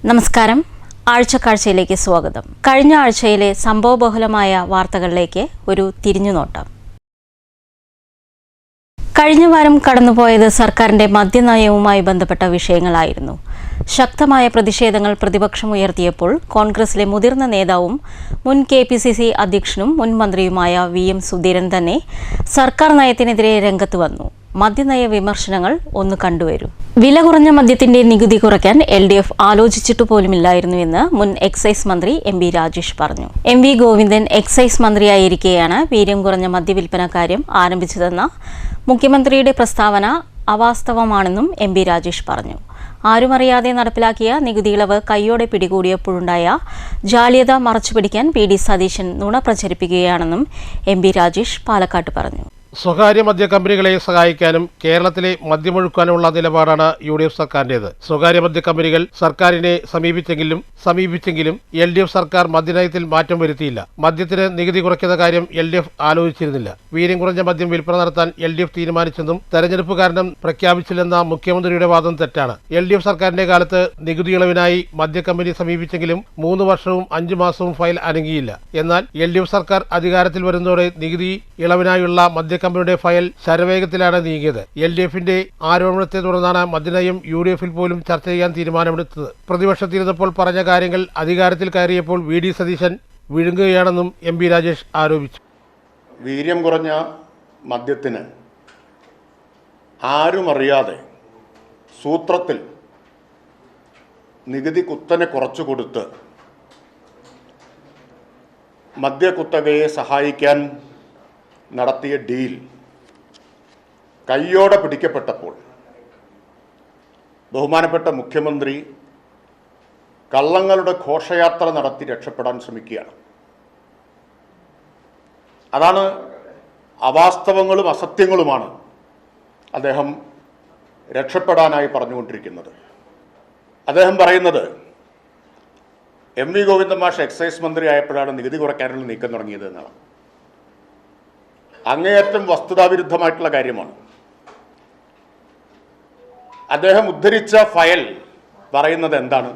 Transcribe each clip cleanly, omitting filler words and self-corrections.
നമസ്കാരം. ആഴ്ചക്കാഴ്ചയിലേക്ക് സ്വാഗതം. കഴിഞ്ഞ ആഴ്ചയിലെ സംഭവബഹുലമായ വാർത്തകളിലേക്ക് ഒരു തിരിഞ്ഞുനോട്ടം. കഴിഞ്ഞ വാരം കടന്നുപോയത് സർക്കാരിന്റെ മദ്യനയവുമായി ബന്ധപ്പെട്ട വിഷയങ്ങളായിരുന്നു. ശക്തമായ പ്രതിഷേധങ്ങൾ പ്രതിപക്ഷം ഉയർത്തിയപ്പോൾ കോൺഗ്രസിലെ മുതിർന്ന നേതാവും മുൻ KPCC അധ്യക്ഷനും മുൻ മന്ത്രിയുമായ VM സുധീരൻ തന്നെ സർക്കാർ നയത്തിനെതിരെ രംഗത്ത് വന്നു. മദ്യനയ വിമർശനങ്ങൾ ഒന്ന് കണ്ടുവരും. വില കുറഞ്ഞ മദ്യത്തിന്റെ നികുതി കുറയ്ക്കാൻ LDF ആലോചിച്ചിട്ടു പോലുമില്ലായിരുന്നുവെന്ന് മുൻ എക്സൈസ് മന്ത്രി MV രാജേഷ് പറഞ്ഞു. MV ഗോവിന്ദൻ എക്സൈസ് മന്ത്രിയായിരിക്കെയാണ് വീര്യം കുറഞ്ഞ മദ്യവിൽപ്പന കാര്യം ആരംഭിച്ചതെന്ന മുഖ്യമന്ത്രിയുടെ പ്രസ്താവന അവാസ്തവമാണെന്നും MV രാജേഷ് പറഞ്ഞു. ആരുമറിയാതെ നടപ്പിലാക്കിയ നികുതി ഇളവ് കൈയോടെ പിടികൂടിയപ്പോഴുണ്ടായ ജാള്യത മറച്ചുപിടിക്കാൻ PD സതീശൻ നുണ പ്രചരിപ്പിക്കുകയാണെന്നും MV രാജേഷ് പാലക്കാട്ട് പറഞ്ഞു. സ്വകാര്യ മദ്യ കമ്പനികളെ സഹായിക്കാനും കേരളത്തിലെ മദ്യമൊഴുക്കാനുമുള്ള നിലപാടാണ് UDF സർക്കാരിന്റേത്. സ്വകാര്യ മദ്യ കമ്പനികൾ സർക്കാരിനെ സമീപിച്ചെങ്കിലും LDF സർക്കാർ മദ്യനയത്തിൽ മാറ്റം വരുത്തിയില്ല. മദ്യത്തിന് നികുതി കുറയ്ക്കുന്ന കാര്യം LDF ആലോചിച്ചിരുന്നില്ല. വീര്യം കുറഞ്ഞ മദ്യം വിൽപ്പന നടത്താൻ LDF തീരുമാനിച്ചെന്നും തെരഞ്ഞെടുപ്പ് കാരണം പ്രഖ്യാപിച്ചില്ലെന്ന മുഖ്യമന്ത്രിയുടെ വാദം തെറ്റാണ്. LDF സർക്കാരിന്റെ കാലത്ത് നികുതി ഇളവിനായി മദ്യ കമ്പനി സമീപിച്ചെങ്കിലും 3 വർഷവും 5 മാസവും ഫയൽ അനങ്ങിയില്ല. എന്നാൽ LDF സർക്കാർ അധികാരത്തിൽ വരുന്നതോടെ നികുതി ഇളവിനായുള്ള മദ്യ കമ്പനിയുടെ ഫയൽ ശരവേഗത്തിലാണ് നീങ്ങിയത്. LDFന്റെ ആരോപണത്തെ തുടർന്നാണ് മദ്യനയം UDFൽ പോലും ചർച്ച ചെയ്യാൻ തീരുമാനമെടുത്തത്. പ്രതിപക്ഷത്തിരുന്നപ്പോൾ പറഞ്ഞ കാര്യങ്ങൾ അധികാരത്തിൽ കയറിയപ്പോൾ VD സതീശൻ വിഴുങ്ങുകയാണെന്നും MV രാജേഷ് ആരോപിച്ചു. വീര്യം കുറഞ്ഞ മദ്യത്തിന് ആരുമറിയാതെ സൂത്രത്തിൽ നികുതി കുത്തനെ കുറച്ചു കൊടുത്ത് മദ്യകുത്തകയെ സഹായിക്കാൻ നടത്തിയ ഡീൽ കയ്യോടെ പിടിക്കപ്പെട്ടപ്പോൾ ബഹുമാനപ്പെട്ട മുഖ്യമന്ത്രി കള്ളങ്ങളുടെ ഘോഷയാത്ര നടത്തി രക്ഷപ്പെടാൻ ശ്രമിക്കുകയാണ്. അതാണ് അവാസ്തവങ്ങളും അസത്യങ്ങളുമാണ് അദ്ദേഹം രക്ഷപ്പെടാനായി പറഞ്ഞുകൊണ്ടിരിക്കുന്നത്. അദ്ദേഹം പറയുന്നത് MV ഗോവിന്ദൻ മാഷ് എക്സൈസ് മന്ത്രി ആയപ്പോഴാണ് നികുതി കുറയ്ക്കാനുള്ള നീക്കം തുടങ്ങിയത് എന്നാണ്. അങ്ങേയറ്റം വസ്തുതാവിരുദ്ധമായിട്ടുള്ള കാര്യമാണ്. അദ്ദേഹം ഉദ്ധരിച്ച ഫയൽ പറയുന്നത് എന്താണ്?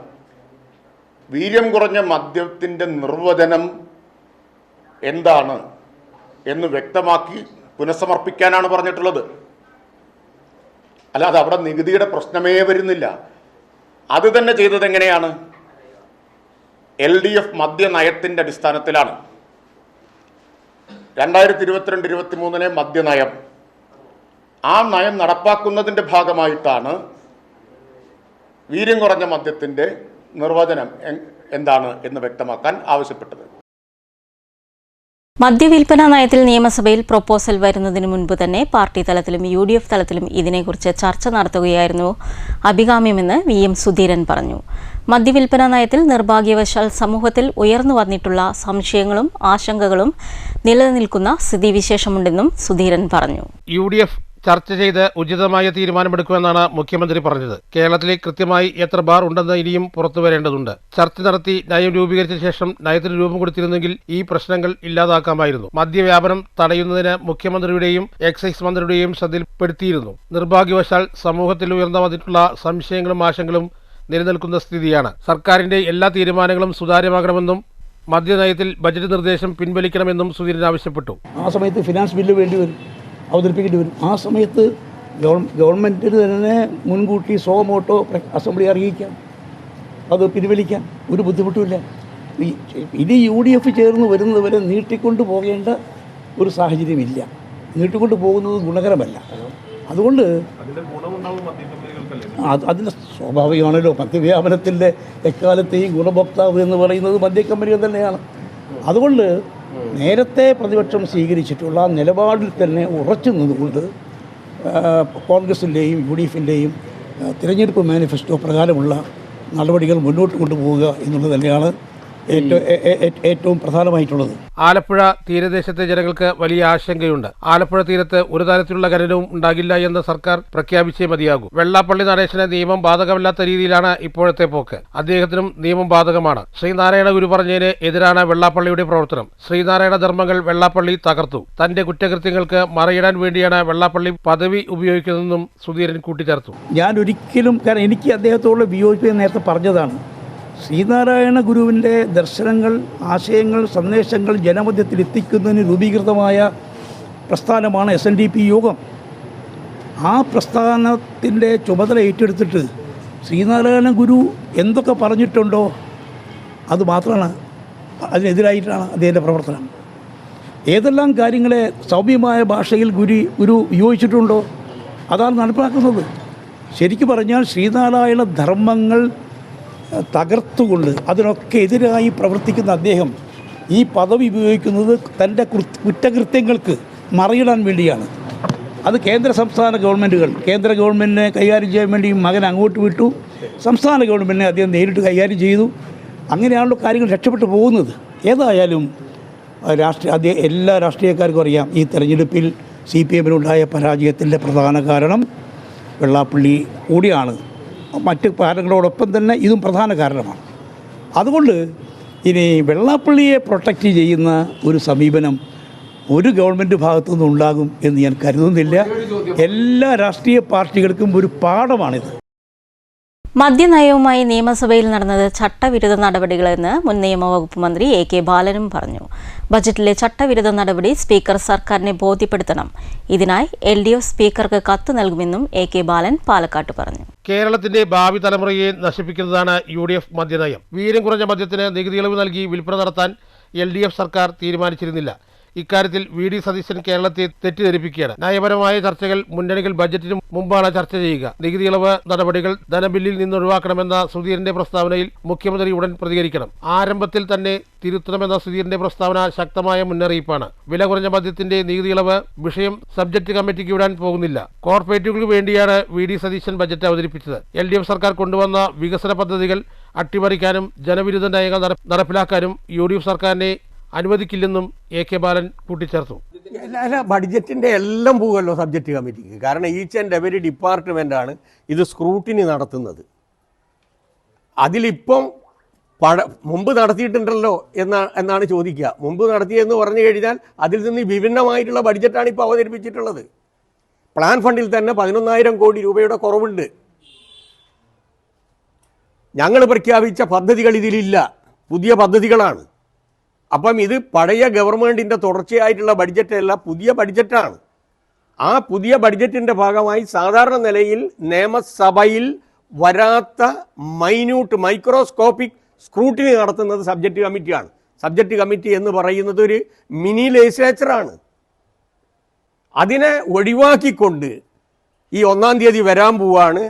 വീര്യം കുറഞ്ഞ മദ്യത്തിൻ്റെ നിർവചനം എന്താണ് എന്ന് വ്യക്തമാക്കി പുനഃസമർപ്പിക്കാനാണ് പറഞ്ഞിട്ടുള്ളത്. അല്ലാതെ അവിടെ നികുതിയുടെ പ്രശ്നമേ വരുന്നില്ല. അത് തന്നെ ചെയ്തത് എങ്ങനെയാണ്? LDF മദ്യനയത്തിൻ്റെ അടിസ്ഥാനത്തിലാണ്. 2022-23 മദ്യനയം, ആ നയം നടപ്പാക്കുന്നതിൻ്റെ ഭാഗമായിട്ടാണ് വീര്യം കുറഞ്ഞ മദ്യത്തിൻ്റെ നിർവചനം എന്താണ് എന്ന് വ്യക്തമാക്കാൻ ആവശ്യപ്പെട്ടത്. മദ്യവിൽപ്പന നയത്തിൽ നിയമസഭയിൽ പ്രൊപ്പോസൽ വരുന്നതിന് മുൻപ് തന്നെ പാർട്ടി തലത്തിലും UDF തലത്തിലും ഇതിനെക്കുറിച്ച് ചർച്ച നടത്തുകയായിരുന്നു അഭികാമ്യമെന്ന് VM സുധീരൻ പറഞ്ഞു. മദ്യവിൽപ്പന നയത്തിൽ നിർഭാഗ്യവശാൽ സമൂഹത്തിൽ ഉയർന്നു വന്നിട്ടുള്ള സംശയങ്ങളും ആശങ്കകളും നിലനിൽക്കുന്ന സ്ഥിതിവിശേഷമുണ്ടെന്നും സുധീരൻ പറഞ്ഞു. UDF ചർച്ച ചെയ്ത് ഉചിതമായ തീരുമാനമെടുക്കുമെന്നാണ് മുഖ്യമന്ത്രി പറഞ്ഞത്. കേരളത്തിലെ കൃത്യമായി എത്ര ബാർ ഉണ്ടെന്ന് ഇനിയും പുറത്തു വരേണ്ടതുണ്ട്. ചർച്ച നടത്തി നയം രൂപീകരിച്ച ശേഷം നയത്തിന് രൂപം കൊടുത്തിരുന്നെങ്കിൽ ഈ പ്രശ്നങ്ങൾ ഇല്ലാതാക്കാമായിരുന്നു. മദ്യവ്യാപനം തടയുന്നതിന് മുഖ്യമന്ത്രിയുടെയും എക്സൈസ് മന്ത്രിയുടെയും ശ്രദ്ധയിൽപ്പെടുത്തിയിരുന്നു. നിർഭാഗ്യവശാൽ സമൂഹത്തിൽ ഉയർന്നു വന്നിട്ടുള്ള സംശയങ്ങളും ആശങ്കകളും നിലനിൽക്കുന്ന സ്ഥിതിയാണ്. സർക്കാരിന്റെ എല്ലാ തീരുമാനങ്ങളും സുതാര്യമാകണമെന്നും മദ്യനയത്തിൽ ബജറ്റ് നിർദ്ദേശം പിൻവലിക്കണമെന്നും സുധീരൻ ആവശ്യപ്പെട്ടു. ആ സമയത്ത് ഫിനാൻസ് ബില്ല് വേണ്ടി വരും, അവതരിപ്പിക്കേണ്ടി വരും. ആ സമയത്ത് ഗവൺമെൻറ്റിന് തന്നെ മുൻകൂട്ടി സോമോട്ടോ അസംബ്ലി അറിയിക്കാം, അത് പിൻവലിക്കാം, ഒരു ബുദ്ധിമുട്ടുമില്ല. ഇനി UDF ചേർന്ന് വരുന്നത് വരെ നീട്ടിക്കൊണ്ട് പോകേണ്ട ഒരു സാഹചര്യമില്ല. നീട്ടിക്കൊണ്ട് പോകുന്നത് ഗുണകരമല്ല. അതുകൊണ്ട് അതിന് സ്വാഭാവികമാണല്ലോ. മദ്യവ്യാപനത്തിൻ്റെ എക്കാലത്തെയും ഗുണഭോക്താവ് എന്ന് പറയുന്നത് മദ്യക്കമ്പനികൾ തന്നെയാണ്. അതുകൊണ്ട് നേരത്തെ പ്രതിപക്ഷം സ്വീകരിച്ചിട്ടുള്ള നിലപാടിൽ തന്നെ ഉറച്ചു നിന്നുകൊണ്ട് കോൺഗ്രസിൻ്റെയും UDFിൻ്റെയും തിരഞ്ഞെടുപ്പ് മാനിഫെസ്റ്റോ പ്രകാരമുള്ള നടപടികൾ മുന്നോട്ട് കൊണ്ടുപോവുക എന്നുള്ളത് തന്നെയാണ് ഏറ്റവും പ്രധാനമായിട്ടുള്ളത്. ആലപ്പുഴ തീരദേശത്തെ ജനങ്ങൾക്ക് വലിയ ആശങ്കയുണ്ട്. ആലപ്പുഴ തീരത്ത് ഒരു തരത്തിലുള്ള ഖനനവും ഉണ്ടാകില്ല എന്ന് സർക്കാർ പ്രഖ്യാപിച്ചേ മതിയാകൂ. വെള്ളാപ്പള്ളി നടേശന് നിയമം ബാധകമല്ലാത്ത രീതിയിലാണ് ഇപ്പോഴത്തെ പോക്ക്. അദ്ദേഹത്തിനും നിയമം ബാധകമാണ്. ശ്രീനാരായണ ഗുരു പറഞ്ഞതിന് എതിരാണ് വെള്ളാപ്പള്ളിയുടെ പ്രവർത്തനം. ശ്രീനാരായണ ധർമ്മങ്ങൾ വെള്ളാപ്പള്ളി തകർത്തു. തന്റെ കുറ്റകൃത്യങ്ങൾക്ക് മറയിടാൻ വേണ്ടിയാണ് വെള്ളാപ്പള്ളി പദവി ഉപയോഗിക്കുന്നതെന്നും സുധീരൻ കൂട്ടിച്ചേർത്തു. ഞാൻ ഒരിക്കലും, കാരണം എനിക്ക് അദ്ദേഹത്തോടുള്ള വിയോജിപ്പ് നേരത്തെ പറഞ്ഞതാണ്. ശ്രീനാരായണ ഗുരുവിൻ്റെ ദർശനങ്ങൾ, ആശയങ്ങൾ, സന്ദേശങ്ങൾ ജനമധ്യത്തിൽ എത്തിക്കുന്നതിന് രൂപീകൃതമായ പ്രസ്ഥാനമാണ് SNDP യോഗം. ആ പ്രസ്ഥാനത്തിൻ്റെ ചുമതല ഏറ്റെടുത്തിട്ട് ശ്രീനാരായണ ഗുരു എന്തൊക്കെ പറഞ്ഞിട്ടുണ്ടോ അത് മാത്രമാണ്, അതിനെതിരായിട്ടാണ് അദ്ദേഹത്തിൻ്റെ പ്രവർത്തനം. ഏതെല്ലാം കാര്യങ്ങളെ സൗമ്യമായ ഭാഷയിൽ ഗുരു വിയോജിച്ചിട്ടുണ്ടോ അതാണ് നടപ്പിലാക്കുന്നത്. ശരിക്കും പറഞ്ഞാൽ ശ്രീനാരായണ ധർമ്മങ്ങൾ തകർത്തുകൊണ്ട് അതിനൊക്കെ എതിരായി പ്രവർത്തിക്കുന്ന അദ്ദേഹം ഈ പദവി ഉപയോഗിക്കുന്നത് തൻ്റെ കുറ്റകൃത്യങ്ങൾക്ക് മറിയിടാൻ വേണ്ടിയാണ്. അത് കേന്ദ്ര സംസ്ഥാന ഗവൺമെൻറ്റുകൾ, കേന്ദ്ര ഗവൺമെൻറ്റിനെ കൈകാര്യം ചെയ്യാൻ വേണ്ടി മകൻ അങ്ങോട്ട് വിട്ടു, സംസ്ഥാന ഗവൺമെൻറ്റിനെ അദ്ദേഹം നേരിട്ട് കൈകാര്യം ചെയ്തു. അങ്ങനെയാണല്ലോ കാര്യങ്ങൾ രക്ഷപ്പെട്ടു പോകുന്നത്. ഏതായാലും എല്ലാ രാഷ്ട്രീയക്കാർക്കും അറിയാം ഈ തെരഞ്ഞെടുപ്പിൽ CPM-നുണ്ടായ പരാജയത്തിൻ്റെ പ്രധാന കാരണം വെള്ളാപ്പള്ളി കൂടിയാണ്. മറ്റ് കാരണങ്ങളോടൊപ്പം തന്നെ ഇതും പ്രധാന കാരണമാണ്. അതുകൊണ്ട് ഇനി വെള്ളാപ്പള്ളിയെ പ്രൊട്ടക്റ്റ് ചെയ്യുന്ന ഒരു സമീപനം ഒരു ഗവൺമെൻറ് ഭാഗത്തു നിന്നുണ്ടാകും എന്ന് ഞാൻ കരുതുന്നില്ല. എല്ലാ രാഷ്ട്രീയ പാർട്ടികൾക്കും ഒരു പാഠമാണിത്. മദ്യനയവുമായി നിയമസഭയിൽ നടന്നത് ചട്ടവിരുദ്ധ നടപടികളെന്ന് മുൻ നിയമവകുപ്പ് മന്ത്രി AK ബാലനും പറഞ്ഞു. ബജറ്റിലെ ചട്ടവിരുദ്ധ നടപടി സ്പീക്കർ സർക്കാരിനെ ബോധ്യപ്പെടുത്തണം. ഇതിനായി LDF സ്പീക്കർക്ക് കത്ത് നൽകുമെന്നും AK ബാലൻ പാലക്കാട്ട് പറഞ്ഞു. കേരളത്തിന്റെ ഭാവി തലമുറയെ നശിപ്പിക്കുന്നതാണ് UDF മദ്യനയം. വീര്യം കുറഞ്ഞ മദ്യത്തിന് നികുതി ഇളവ് നൽകി വിൽപ്പന നടത്താൻ LDF സർക്കാർ തീരുമാനിച്ചിരുന്നില്ല. ഇക്കാര്യത്തിൽ VD സതീശൻ കേരളത്തെ തെറ്റിദ്ധരിപ്പിക്കുകയാണ്. നയപരമായ ചർച്ചകൾ മുന്നണികൾ ബജറ്റിന് മുമ്പാണ് ചർച്ച ചെയ്യുക. നികുതി ഇളവ് നടപടികൾ ധനബില്ലിൽ നിന്ന് ഒഴിവാക്കണമെന്ന സുധീരന്റെ പ്രസ്താവനയിൽ മുഖ്യമന്ത്രി ഉടൻ പ്രതികരിക്കണം. ആരംഭത്തിൽ തന്നെ തിരുത്തണമെന്ന സുധീരന്റെ പ്രസ്താവന ശക്തമായ മുന്നറിയിപ്പാണ്. വില കുറഞ്ഞ മദ്യത്തിന്റെ നികുതി ഇളവ് വിഷയം സബ്ജക്ട് കമ്മിറ്റിക്ക് വിടാൻ പോകുന്നില്ല. കോർപ്പറേറ്റുകൾക്ക് വേണ്ടിയാണ് VD സതീശൻ ബജറ്റ് അവതരിപ്പിച്ചത്. LDF സർക്കാർ കൊണ്ടുവന്ന വികസന പദ്ധതികൾ അട്ടിമറിക്കാനും ജനവിരുദ്ധ നയങ്ങൾ നടപ്പിലാക്കാനും UDF സർക്കാരിനെ അനുവദിക്കില്ലെന്നും AK ബാലൻ കൂട്ടിച്ചേർത്തു. ബഡ്ജറ്റിൻ്റെ എല്ലാം പോകുമല്ലോ സബ്ജക്റ്റ് കമ്മിറ്റിക്ക്. കാരണം ഈച്ച് ആൻഡ് എവരി ഡിപ്പാർട്ട്മെൻറ്റാണ് ഇത് സ്ക്രൂട്ടിനി നടത്തുന്നത്. അതിലിപ്പം മുമ്പ് നടത്തിയിട്ടുണ്ടല്ലോ എന്നാണ് ചോദിക്കുക. മുമ്പ് നടത്തിയെന്ന് പറഞ്ഞു കഴിഞ്ഞാൽ അതിൽ നിന്ന് വിഭിന്നമായിട്ടുള്ള ബഡ്ജറ്റാണ് ഇപ്പോൾ അവതരിപ്പിച്ചിട്ടുള്ളത്. പ്ലാൻ ഫണ്ടിൽ തന്നെ 11,000 കോടി രൂപയുടെ കുറവുണ്ട്. ഞങ്ങൾ പ്രഖ്യാപിച്ച പദ്ധതികൾ ഇതിലില്ല, പുതിയ പദ്ധതികളാണ്. അപ്പം ഇത് പഴയ ഗവൺമെൻറ്റിൻ്റെ തുടർച്ചയായിട്ടുള്ള ബഡ്ജറ്റല്ല, പുതിയ ബഡ്ജറ്റാണ്. ആ പുതിയ ബഡ്ജറ്റിൻ്റെ ഭാഗമായി സാധാരണ നിലയിൽ നിയമസഭയിൽ വരാത്ത മൈക്രോസ്കോപ്പിക് സ്ക്രൂട്ടിനി നടത്തുന്നത് സബ്ജക്റ്റ് കമ്മിറ്റിയാണ്. സബ്ജക്റ്റ് കമ്മിറ്റി എന്ന് പറയുന്നത് ഒരു മിനി ലെജിസ്ലേച്ചറാണ്. അതിനെ ഒഴിവാക്കിക്കൊണ്ട് ഈ 1-ാം തീയതി വരാൻ പോവാണ്.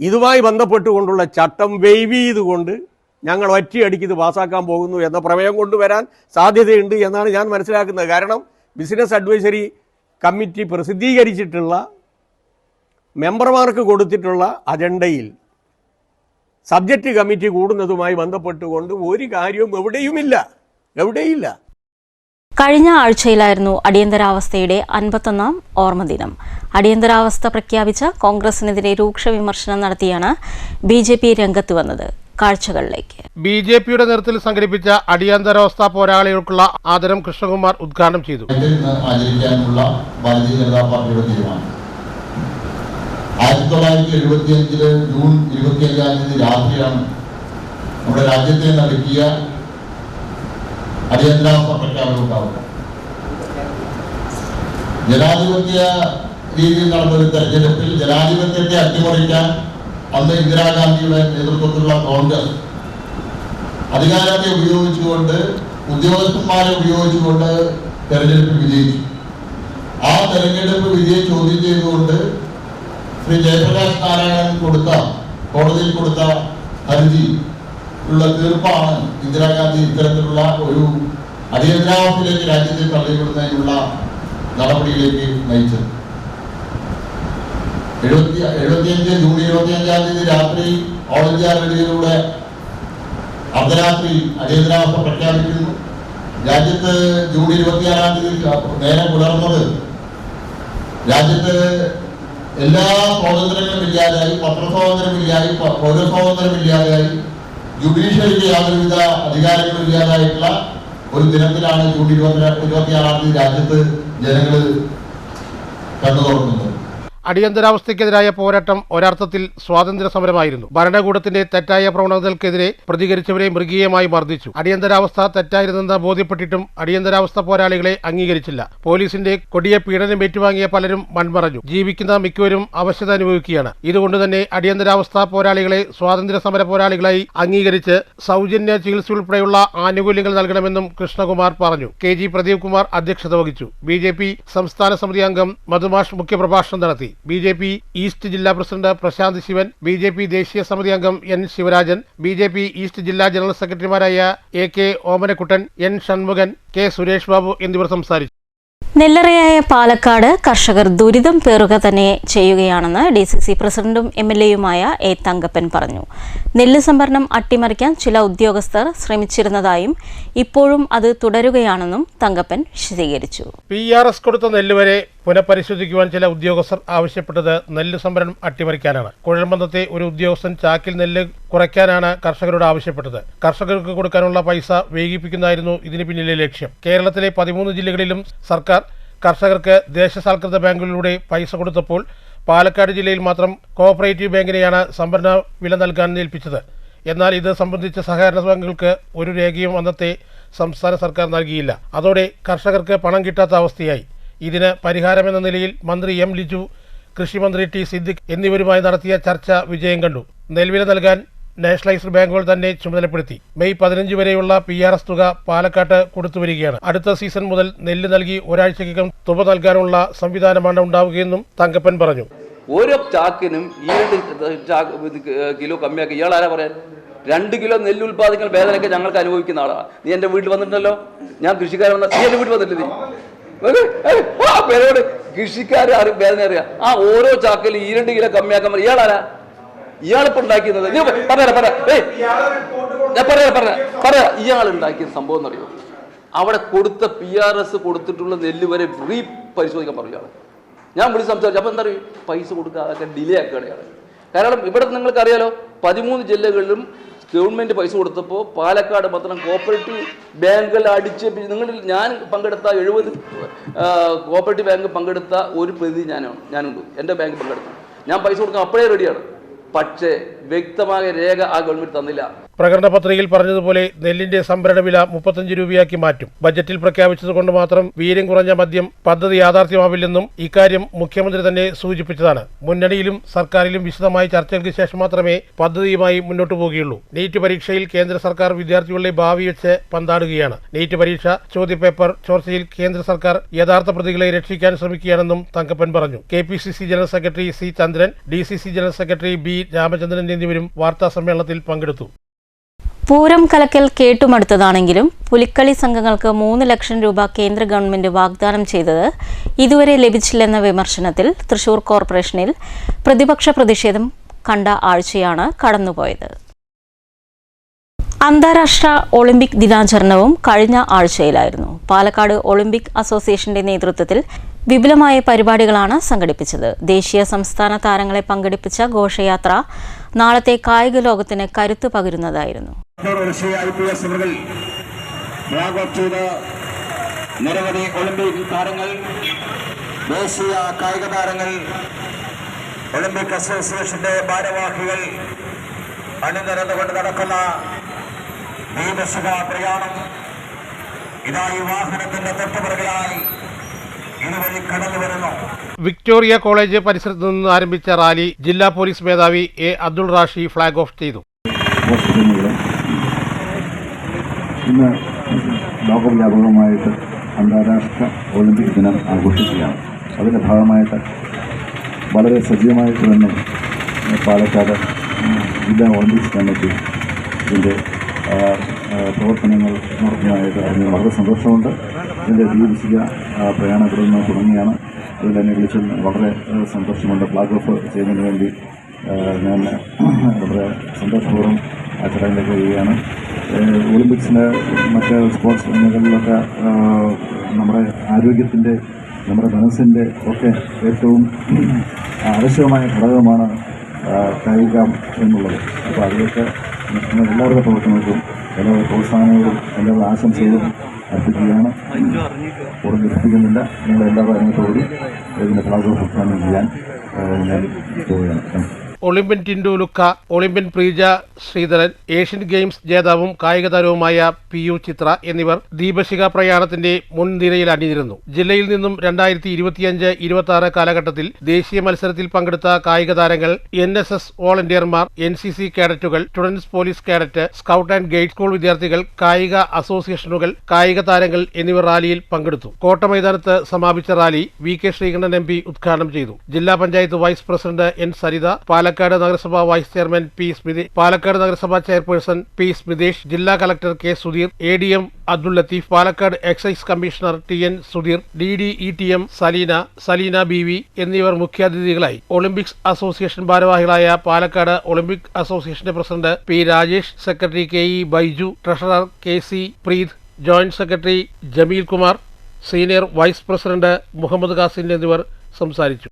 ഇതുമായി ബന്ധപ്പെട്ടുകൊണ്ടുള്ള ചട്ടം വെയ്വ് ചെയ്തുകൊണ്ട് ഞങ്ങൾ ഒറ്റയടിക്ക് ഇത് പാസ്സാക്കാൻ പോകുന്നു എന്ന പ്രമേയം കൊണ്ടുവരാൻ സാധ്യതയുണ്ട് എന്നാണ് ഞാൻ മനസ്സിലാക്കുന്നത്. കാരണം ബിസിനസ് അഡ്വൈസറി കമ്മിറ്റി പ്രസിദ്ധീകരിച്ചിട്ടുള്ള മെമ്പർമാർക്ക് കൊടുത്തിട്ടുള്ള അജണ്ടയിൽ സബ്ജക്റ്റ് കമ്മിറ്റി കൂടുന്നതുമായി ബന്ധപ്പെട്ടുകൊണ്ട് ഒരു കാര്യവും എവിടെയില്ല. കഴിഞ്ഞ ആഴ്ചയിലായിരുന്നു അടിയന്തരാവസ്ഥയുടെ 51ാം ഓർമ്മദിനം. അടിയന്തരാവസ്ഥ പ്രഖ്യാപിച്ച കോൺഗ്രസിനെതിരെ രൂക്ഷ വിമർശനം നടത്തിയാണ് BJP രംഗത്ത് വന്നത്. കാഴ്ചകളിലേക്ക്. BJPയുടെ നേതൃത്വത്തിൽ സംഘടിപ്പിച്ച അടിയന്തരാവസ്ഥ പോരാളികൾക്കുള്ള ആദരം കൃഷ്ണകുമാർ ഉദ്ഘാടനം ചെയ്തു. ആചരിക്കാനുള്ള ഭാരതീയ ജനതാ പാർട്ടിയുടെ തീരുമാനം 1975 ജൂൺ 25 രാത്രിയാണ് നമ്മുടെ രാജ്യത്തെ നടുക്കിയ അടിയന്തരാവസ്ഥ പ്രഖ്യാപനം ഉണ്ടാവുക. ജനാധിപത്യ രീതിയിൽ നടന്നൊരു തെരഞ്ഞെടുപ്പിൽ ജനാധിപത്യത്തെ അട്ടിമറിക്കാൻ അന്ന് ഇന്ദിരാഗാന്ധിയുടെ നേതൃത്വത്തിലുള്ള കോൺഗ്രസ് അധികാരത്തെ ഉപയോഗിച്ചുകൊണ്ട്, ഉദ്യോഗസ്ഥന്മാരെ ഉപയോഗിച്ചുകൊണ്ട് തെരഞ്ഞെടുപ്പിൽ വിജയിച്ചു. ആ തെരഞ്ഞെടുപ്പ് വിജയം ചോദ്യം ചെയ്തുകൊണ്ട് ശ്രീ ജയപ്രകാശ് നാരായണൻ കോടതിയിൽ കൊടുത്ത ഹർജി ഉള്ള തീർപ്പാണ് ഇന്ദിരാഗാന്ധി ഇത്തരത്തിലുള്ള ഒരു അടിയന്തരാവസ്ഥയിലേക്ക് രാജ്യത്തെ തള്ളിവിടുന്നതിനുള്ള നടപടിയിലേക്ക് നയിച്ചത്. 75 ജൂൺ 25-ാം തീയതി രാത്രി ഓൾ ഇന്ത്യ റേഡിയോയിലൂടെ അർദ്ധരാത്രി അടിയന്തരാവസ്ഥ പ്രഖ്യാപിക്കുന്നു. രാജ്യത്ത് ജൂൺ 26-ാം തീയതി നേരം പുലർന്നത് രാജ്യത്ത് എല്ലാ സ്വാതന്ത്ര്യങ്ങളും ഇല്ലാതായി, പത്രസ്വാതന്ത്ര്യമില്ലായി, പൗരസ്വാതന്ത്ര്യമില്ലാതായി, ജുഡീഷ്യറിക്ക് യാതൊരുവിധ അധികാരങ്ങളും ഇല്ലാതായിട്ടുള്ള ഒരു ദിനത്തിലാണ് ജൂൺ 26-ാം തീയതി രാജ്യത്ത് ജനങ്ങൾ കണ്ണു തുറക്കുന്നത്. അടിയന്തരാവസ്ഥയ്ക്കെതിരായ പോരാട്ടം ഒരർത്ഥത്തിൽ സ്വാതന്ത്ര്യ സമരമായിരുന്നു. ഭരണകൂടത്തിന്റെ തെറ്റായ പ്രവണതകൾക്കെതിരെ പ്രതികരിച്ചവരെ മൃഗീയമായി മർദ്ദിച്ചു. അടിയന്തരാവസ്ഥ തെറ്റായിരുന്നെന്ന് ബോധ്യപ്പെട്ടിട്ടും അടിയന്തരാവസ്ഥ പോരാളികളെ അംഗീകരിച്ചില്ല. പോലീസിന്റെ കൊടിയ പീഡനം ഏറ്റുവാങ്ങിയ പലരും മൺമറഞ്ഞു. ജീവിക്കുന്ന മിക്കവരും അവശത അനുഭവിക്കുകയാണ്. ഇതുകൊണ്ട് തന്നെ അടിയന്തരാവസ്ഥ പോരാളികളെ സ്വാതന്ത്ര്യ സമര പോരാളികളായി അംഗീകരിച്ച് സൗജന്യ ചികിത്സ ഉൾപ്പെടെയുള്ള ആനുകൂല്യങ്ങൾ നൽകണമെന്നും കൃഷ്ണകുമാർ പറഞ്ഞു. KG പ്രദീപ് കുമാർ അധ്യക്ഷത വഹിച്ചു. BJP സംസ്ഥാന സമിതി അംഗം മധുമാഷ് മുഖ്യപ്രഭാഷണം നടത്തി. BJP ഈസ്റ്റ് ജില്ലാ പ്രസിഡന്റ് പ്രശാന്ത് ശിവൻ, BJP ദേശീയ സമിതി അംഗം N ശിവരാജൻ, BJP ഈസ്റ്റ് ജില്ലാ ജനറൽ സെക്രട്ടറിമാരായ AK Omanakuttan, N Shanmughan, K Suresh Babu എന്നിവർ സംസാരിച്ചു. നെല്ലറയായ പാലക്കാട് കർഷകർ ദുരിതം പേറുക തന്നെ ചെയ്യുകയാണെന്ന് DCC പ്രസിഡന്റും MLAയുമായ A തങ്കപ്പൻ പറഞ്ഞു. നെല്ല് സംഭരണം അട്ടിമറിക്കാൻ ചില ഉദ്യോഗസ്ഥർ ശ്രമിച്ചിരുന്നതായും ഇപ്പോഴും അത് തുടരുകയാണെന്നും തങ്കപ്പൻ വിശദീകരിച്ചു. PRS കൊടുത്ത നെല്ല് വരെ പുനഃപരിശോധിക്കുവാൻ ചില ഉദ്യോഗസ്ഥർ ആവശ്യപ്പെട്ടത് നെല്ല് സംഭരണം അട്ടിമറിക്കാനാണ്. കുഴൽമന്ദത്തെ ഒരു ഉദ്യോഗസ്ഥൻ ചാക്കിൽ നെല്ല് കുറയ്ക്കാനാണ് കർഷകരോട് ആവശ്യപ്പെട്ടത്. കർഷകർക്ക് കൊടുക്കാനുള്ള പൈസ വൈകിപ്പിക്കുന്നതായിരുന്നു ഇതിന് പിന്നിലെ ലക്ഷ്യം. കേരളത്തിലെ 13 ജില്ലകളിലും സർക്കാർ കർഷകർക്ക് ദേശസാൽകൃത ബാങ്കുകളിലൂടെ പൈസ കൊടുത്തപ്പോൾ പാലക്കാട് ജില്ലയിൽ മാത്രം കോഓപ്പറേറ്റീവ് ബാങ്കിനെയാണ് സംഭരണ വില നൽകാൻ ഏൽപ്പിച്ചത്. എന്നാൽ ഇത് സംബന്ധിച്ച സഹകരണ ബാങ്കുകൾക്ക് ഒരു രേഖയും അന്നത്തെ സംസ്ഥാന സർക്കാർ നൽകിയില്ല. അതോടെ കർഷകർക്ക് പണം കിട്ടാത്ത അവസ്ഥയായി. ഇതിന് പരിഹാരമെന്ന നിലയിൽ മന്ത്രി M ലിജു, കൃഷിമന്ത്രി T സിദ്ദിഖ് എന്നിവരുമായി നടത്തിയ ചർച്ച വിജയം കണ്ടു. നെൽവില നൽകാൻ നാഷണലൈസ്ഡ് ബാങ്കുകൾ തന്നെ ചുമതലപ്പെടുത്തി. മെയ് 15 വരെയുള്ള PRS തുക പാലക്കാട്ട് കൊടുത്തുവരികയാണ്. അടുത്ത സീസൺ മുതൽ നെല്ല് നൽകി ഒരാഴ്ചക്കകം തുക നൽകാനുള്ള സംവിധാനമാണ് ഉണ്ടാവുകയെന്നും തങ്കപ്പൻ പറഞ്ഞു. ഓരോ ചാക്കിനും 2 കിലോ കമ്മിയാക്കി ഇയാൾ ആരാ പറയാൻ? 2 കിലോ നെല്ല് ഉൽപ്പാദിക്കുന്ന വേദനയൊക്കെ ഞങ്ങൾക്ക് അനുഭവിക്കുന്ന ആളാണ്. നീ എൻ്റെ വീട്ടിൽ വന്നിട്ടുണ്ടല്ലോ, ഞാൻ കൃഷിക്കാരൻ വന്നാൽ നീ എൻ്റെ വീട്ടിൽ വന്നിട്ടില്ലേ? പേരോട് കൃഷിക്കാർ വേദന അറിയാം. ഓരോ ചാക്കിലും 2 കിലോ കമ്മിയാക്കാൻ പറയും. ഇയാളാരാ? ഇയാളിപ്പോ ഉണ്ടാക്കിയത് പറയാ ഇയാൾ ഉണ്ടാക്കിയ സംഭവം എന്നറിയോ? അവിടെ കൊടുത്ത PRS കൊടുത്തിട്ടുള്ള നെല്ല് വരെ റീ പരിശോധിക്കാൻ പറയുകയാണ്. ഞാൻ വിളിച്ച് സംസാരിച്ചു. അപ്പോൾ എന്താ പറയുക, പൈസ കൊടുക്കാതൊക്കെ ഡിലേ ആക്കുകയാണ്. കാരണം ഇവിടെ നിങ്ങൾക്കറിയാലോ, 13 ജില്ലകളിലും ഗവൺമെൻറ് പൈസ കൊടുത്തപ്പോൾ പാലക്കാട് മാത്രം കോപ്പറേറ്റീവ് ബാങ്കുകൾ അടിച്ച് ഞാൻ പങ്കെടുത്ത 70 കോപ്പറേറ്റീവ് ബാങ്ക് പങ്കെടുത്ത ഒരു പ്രതി ഞാനുണ്ട്. എൻ്റെ ബാങ്ക് പങ്കെടുത്തു. ഞാൻ പൈസ കൊടുക്കാൻ അപ്പോഴേ റെഡിയാണ്. പക്ഷേ വ്യക്തമായ രേഖ ആ ഗവൺമെന്റ് തന്നില്ല. പ്രകടന പത്രികയിൽ പറഞ്ഞതുപോലെ നെല്ലിന്റെ സംഭരണ വില 35 രൂപയാക്കി മാറ്റും. ബജറ്റിൽ പ്രഖ്യാപിച്ചതുകൊണ്ട് മാത്രം വീര്യം കുറഞ്ഞ മദ്യം പദ്ധതി യാഥാർത്ഥ്യമാവില്ലെന്നും ഇക്കാര്യം മുഖ്യമന്ത്രി തന്നെ സൂചിപ്പിച്ചതാണ്. മുന്നണിയിലും സർക്കാരിലും വിശദമായ ചർച്ചകൾക്ക് ശേഷം മാത്രമേ പദ്ധതിയുമായി മുന്നോട്ടു പോവുകയുള്ളൂ. നീറ്റ് പരീക്ഷയിൽ കേന്ദ്ര സർക്കാർ വിദ്യാർത്ഥികളുടെ ഭാവി വെച്ച് പന്താടുകയാണ്. നീറ്റ് പരീക്ഷ ചോദ്യപേപ്പർ ചോർച്ചയിൽ കേന്ദ്ര സർക്കാർ യഥാർത്ഥ പ്രതികളെ രക്ഷിക്കാൻ ശ്രമിക്കുകയാണെന്നും തങ്കപ്പൻ പറഞ്ഞു. KPCC ജനറൽ സെക്രട്ടറി C ചന്ദ്രൻ, DCC general secretary B Ramachandran എന്നിവരും വാർത്താ സമ്മേളനത്തിൽ പങ്കെടുത്തു. പൂരം കലക്കൽ കേട്ടുമടുത്തതാണെങ്കിലും പുലിക്കളി സംഘങ്ങൾക്ക് 3 ലക്ഷം രൂപ കേന്ദ്ര ഗവൺമെന്റ് വാഗ്ദാനം ചെയ്തത് ഇതുവരെ ലഭിച്ചില്ലെന്ന വിമർശനത്തിൽ തൃശൂർ കോർപ്പറേഷനിൽ പ്രതിപക്ഷ പ്രതിഷേധം കണ്ട ആഴ്ചയാണ് കടന്നുപോയത്. അന്താരാഷ്ട്ര ഒളിമ്പിക് ദിനാചരണവും കഴിഞ്ഞ ആഴ്ചയിലായിരുന്നു. പാലക്കാട് ഒളിമ്പിക് അസോസിയേഷന്റെ നേതൃത്വത്തിൽ വിപുലമായ പരിപാടികളാണ് സംഘടിപ്പിച്ചത്. ദേശീയ സംസ്ഥാന താരങ്ങളെ പങ്കെടുപ്പിച്ച ഘോഷയാത്ര നാളത്തെ കായിക ലോകത്തിന് കരുത്തു പകരുന്നതായിരുന്നു. നിരവധി ഒളിമ്പിക് താരങ്ങൾ, ദേശീയ കായിക താരങ്ങൾ, ഒളിമ്പിക് അസോസിയേഷന്റെ ഭാരവാഹികൾ അണിനിരന്നുകൊണ്ട് നടക്കുന്ന ദീപശിഖ പ്രയാണം ഇതായി വാഹനത്തിന്റെ തൊട്ടുപിറകിലായി ഇതുവഴി കടന്നു വരുന്നു. വിക്ടോറിയ കോളേജ് പരിസരത്ത് നിന്ന് ആരംഭിച്ച റാലി ജില്ലാ പോലീസ് മേധാവി A Abdul Rashi flag off ചെയ്തു. ഇന്ന് ലോകവ്യാപകമായിട്ട് അന്താരാഷ്ട്ര ഒളിമ്പിക് ദിനം ആഘോഷിക്കുകയാണ്. അതിൻ്റെ ഭാഗമായിട്ട് വളരെ സജീവമായിട്ട് തന്നെ പാലക്കാട് ജില്ലാ ഒളിമ്പിക്സ് കമ്മിറ്റി ഇതിൻ്റെ പ്രവർത്തനങ്ങൾ നടത്തുന്നതായിട്ട് അതിന് വളരെ സന്തോഷമുണ്ട്. ഇതിൻ്റെ ദീപശിഖ പ്രയാണം ഇവിടെ നിന്ന് തുടങ്ങിയാണ്. ഇതിൽ എന്നെ വിളിച്ചതിൽ വളരെ സന്തോഷമുണ്ട്. ഫ്ലാഗ് ഓഫ് ചെയ്യുന്നതിന് വേണ്ടി ഞാൻ വളരെ സന്തോഷപൂർവ്വം ആ ചടങ്ങിലേക്ക് വരികയാണ്. ഒളിമ്പിക്സിന് മറ്റ് സ്പോർട്സ് മേഖലകളിലൊക്കെ നമ്മുടെ ആരോഗ്യത്തിൻ്റെ, നമ്മുടെ മനസ്സിൻ്റെ ഒക്കെ ഏറ്റവും ആവശ്യമായ ഘടകമാണ് കായികം എന്നുള്ളത്. അപ്പോൾ അതിലൊക്കെ എല്ലാവരുടെ പ്രവർത്തനങ്ങൾക്കും എല്ലാവരുടെ പ്രോത്സാഹനങ്ങളും എല്ലാവരുടെ ആശംസകളും അർപ്പിക്കുകയാണ്. കൂടുതൽ എത്തിക്കുന്നില്ല. നിങ്ങളെല്ലാവരും അതിനോടുകൂടി ഇതിൻ്റെ ഫ്ലാഗ് ഓഫ് ഉദ്ഘാടനം ചെയ്യാൻ ഞാൻ പോവുകയാണ്. Olympian Tintu Luka, Olympian Preeja Sreedharan, Asian games ജേതാവും കായിക താരവുമായ PU ചിത്ര എന്നിവർ ദീപശിഖ പ്രയാണത്തിന്റെ മുൻനിരയിൽ അണിനിരുന്നു. ജില്ലയിൽ നിന്നും 2025-26 കാലഘട്ടത്തിൽ ദേശീയ മത്സരത്തിൽ പങ്കെടുത്ത കായിക താരങ്ങൾ, NSS വോളണ്ടിയർമാർ, NCC കേഡറ്റുകൾ, students police cadet, scout and guide school വിദ്യാർത്ഥികൾ, കായിക അസോസിയേഷനുകൾ, കായിക താരങ്ങൾ എന്നിവർ റാലിയിൽ പങ്കെടുത്തു. കോട്ടമൈതാനത്ത് സമാപിച്ച റാലി VK ശ്രീകണ്ഠൻ MP ഉദ്ഘാടനം ചെയ്തു. ജില്ലാ panchayat vice president N Saritha, Palakkad നഗരസഭാ vice chairman P Smithesh, Palakkad നഗരസഭാ ചെയർപേഴ്സൺ P സ്മിതേഷ്, ജില്ലാ collector K Sudheer, ADM Abdul Latheef, Palakkad excise commissioner TN Sudheer, DDETM Saleena BV എന്നിവർ മുഖ്യാതിഥികളായി. ഒളിമ്പിക്സ് അസോസിയേഷൻ ഭാരവാഹികളായ പാലക്കാട് ഒളിമ്പിക് അസോസിയേഷന്റെ president P Rajesh, secretary KE Baiju, treasurer KC Preeth, joint secretary Jameel Kumar, senior vice president Muhammad Khasin എന്നിവർ സംസാരിച്ചു.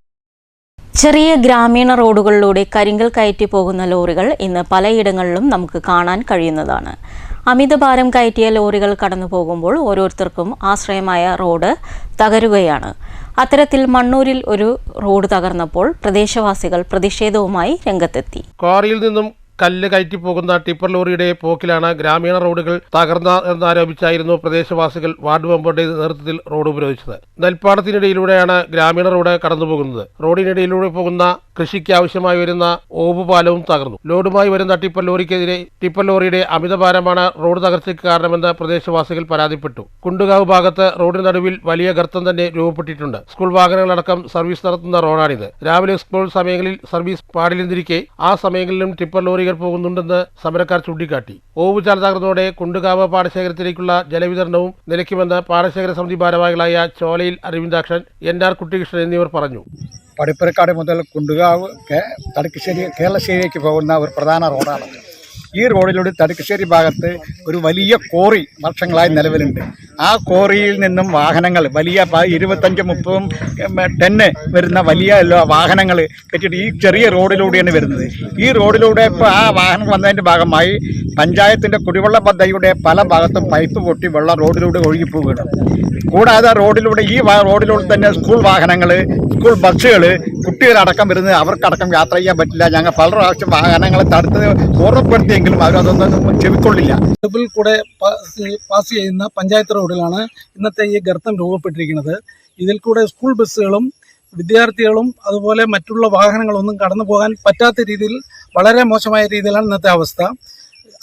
ചെറിയ ഗ്രാമീണ റോഡുകളിലൂടെ കരിങ്കൽ കയറ്റി പോകുന്ന ലോറികൾ ഇന്ന് പലയിടങ്ങളിലും നമുക്ക് കാണാൻ കഴിയുന്നതാണ്. അമിതഭാരം കയറ്റിയ ലോറികൾ കടന്നു പോകുമ്പോൾ ഓരോരുത്തർക്കും ആശ്രയമായ റോഡ് തകരുകയാണ്. അത്തരത്തിൽ മണ്ണൂരിൽ ഒരു റോഡ് തകർന്നപ്പോൾ പ്രദേശവാസികൾ പ്രതിഷേധവുമായി രംഗത്തെത്തി. ക്വാറിയിൽ നിന്നും കല്ല് കയറ്റി പോകുന്ന ടിപ്പർ ലോറിയുടെ പോക്കിലാണ് ഗ്രാമീണ റോഡുകൾ തകർന്നതെന്നാരോപിച്ചായിരുന്നു പ്രദേശവാസികൾ വാർഡ് മെമ്പറുടെ നേതൃത്വത്തിൽ റോഡ് ഉപരോധിച്ചത്. നെൽപ്പാടത്തിനിടയിലൂടെയാണ് ഗ്രാമീണ റോഡ് കടന്നുപോകുന്നത്. റോഡിനിടയിലൂടെ പോകുന്ന കൃഷിക്ക് ആവശ്യമായി വരുന്ന ഓവുപാലവും തകർന്നു. ലോഡുമായി വരുന്ന ടിപ്പർ ലോറിയുടെ അമിതഭാരമാണ് റോഡ് തകർച്ചയ്ക്ക് കാരണമെന്ന് പ്രദേശവാസികൾ പരാതിപ്പെട്ടു. കുണ്ടുകാവ് ഭാഗത്ത് റോഡിന് നടുവിൽ വലിയ ഗർത്തം തന്നെ രൂപപ്പെട്ടിട്ടുണ്ട്. സ്കൂൾ വാഹനങ്ങളടക്കം സർവീസ് നടത്തുന്ന റോഡാണിത്. രാവിലെ സ്കൂൾ സമയങ്ങളിൽ സർവീസ് പാടില്ലെന്നിരിക്കെ ആ സമയങ്ങളിലും ടിപ്പർ ലോറികൾ പോകുന്നുണ്ടെന്ന് സമരക്കാർ ചൂണ്ടിക്കാട്ടി. ഓവുചാൽ തകർന്നതോടെ കുണ്ടുകാവ് പാടശേഖരത്തിലേക്കുള്ള ജലവിതരണവും നിലയ്ക്കുമെന്ന് പാടശേഖര സമിതി ഭാരവാഹികളായ ചോലയിൽ അരവിന്ദാക്ഷൻ, NR കുട്ടികൃഷ്ണൻ എന്നിവർ പറഞ്ഞു. പടിപ്പരക്കാട് മുതൽ കുണ്ടുകാവ് തടക്കശ്ശേരി കേരളശ്ശേരിയിലേക്ക് പോകുന്ന ഒരു പ്രധാന റോഡാണ്. ഈ റോഡിലൂടെ തടക്കശ്ശേരി ഭാഗത്ത് ഒരു വലിയ കോറി വർഷങ്ങളായി നിലവിലുണ്ട്. ആ കോറിയിൽ നിന്നും വാഹനങ്ങൾ വലിയ 25-30 ടണ്ണ് വരുന്ന വലിയ വാഹനങ്ങൾ കെട്ടിയിട്ട് ഈ ചെറിയ റോഡിലൂടെയാണ് വരുന്നത്. ഈ റോഡിലൂടെ ഇപ്പോൾ ആ വാഹനം വന്നതിൻ്റെ ഭാഗമായി പഞ്ചായത്തിൻ്റെ കുടിവെള്ള പദ്ധതിയുടെ പല ഭാഗത്തും പൈപ്പ് പൊട്ടി വെള്ളം റോഡിലൂടെ ഒഴുകിപ്പോവുകയാണ്. കൂടാതെ ഈ റോഡിലൂടെ തന്നെ സ്കൂൾ വാഹനങ്ങൾ, സ്കൂൾ ബസ്സുകൾ, കുട്ടികളടക്കം വരുന്നത് അവർക്കടക്കം യാത്ര ചെയ്യാൻ പറ്റില്ല. ഞങ്ങൾ പല പ്രാവശ്യം വാഹനങ്ങളെ തടുത്ത് ഓർമ്മപ്പെടുത്തിയെങ്കിലും അവരതൊന്നും ചെവിക്കൊള്ളില്ല. കൂടെ പാസ് ചെയ്യുന്ന പഞ്ചായത്ത് റോഡിലാണ് ഇന്നത്തെ ഈ ഗർത്തം രൂപപ്പെട്ടിരിക്കുന്നത്. ഇതിൽ കൂടെ സ്കൂൾ ബസ്സുകളും വിദ്യാർത്ഥികളും അതുപോലെ മറ്റുള്ള വാഹനങ്ങളൊന്നും കടന്നു പോകാൻ പറ്റാത്ത രീതിയിൽ വളരെ മോശമായ രീതിയിലാണ് ഇന്നത്തെ അവസ്ഥ.